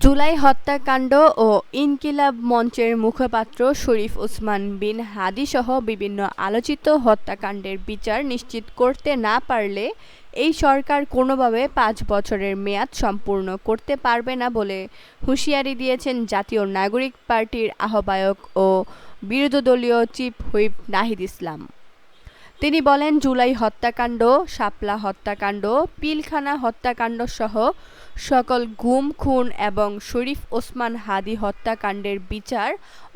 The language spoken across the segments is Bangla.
জুলাই হত্যাকাণ্ড ও ইনকিলাব মঞ্চের মুখপাত্র শরীফ ওসমান বিন হাদীসহ বিভিন্ন আলোচিত হত্যাকাণ্ডের বিচার নিশ্চিত করতে না পারলে এই সরকার কোনোভাবে ৫ বছরের মেয়াদ সম্পূর্ণ করতে পারবে না বলে হুঁশিয়ারি দিয়েছেন জাতীয় নাগরিক পার্টির আহ্বায়ক ও বিরোধীদলীয় চিফ হুইপ নাহিদ ইসলাম। তিনি বলেন, জুলাই হত্যাকাণ্ড, শাপলা হত্যাকাণ্ড, পিলখানা হত্যাকাণ্ডসহ সকল গুম, খুন এবং শরীফ ওসমান হাদী হত্যাকাণ্ডের বিচার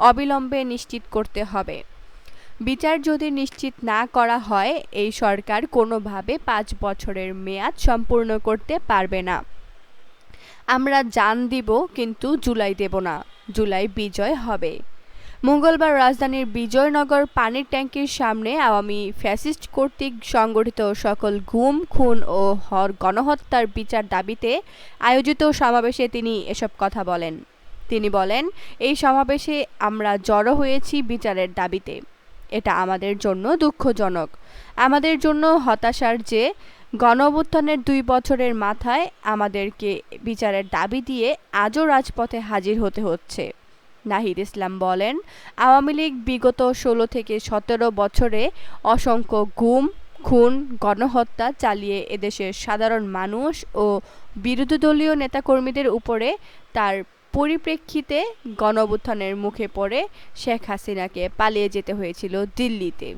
অবিলম্বে নিশ্চিত করতে হবে। বিচার যদি নিশ্চিত না করা হয়, এই সরকার কোনোভাবে ৫ বছরের মেয়াদ সম্পূর্ণ করতে পারবে না। আমরা জান দিব, কিন্তু জুলাই দেব না। জুলাই বিজয় হবে। মঙ্গলবার রাজধানীর বিজয়নগর পানির ট্যাংকির সামনে আওয়ামী ফ্যাসিস্ট কর্তৃক সংগঠিত সকল গুম, খুন ও গণহত্যার বিচার দাবিতে আয়োজিত সমাবেশে তিনি এসব কথা বলেন। তিনি বলেন, এই সমাবেশে আমরা জড়ো হয়েছি বিচারের দাবিতে। এটা আমাদের জন্য দুঃখজনক, আমাদের জন্য হতাশার যে গণঅভ্যুত্থানের ২ বছরের মাথায় আমাদেরকে বিচারের দাবি দিয়ে আজও রাজপথে হাজির হতে হচ্ছে। নাহিদ ইসলাম বলেন, আওয়ামী লীগ বিগত ১৬ থেকে ১৭ বছরে অসংখ্য গুম, খুন, গণহত্যা চালিয়ে এদেশের সাধারণ মানুষ ও বিরোধীদলীয় নেতাকর্মীদের উপরে তার পরিপ্রেক্ষিতে গণঅভ্যুত্থানের মুখে পড়ে শেখ হাসিনাকে পালিয়ে যেতে হয়েছিল দিল্লিতে।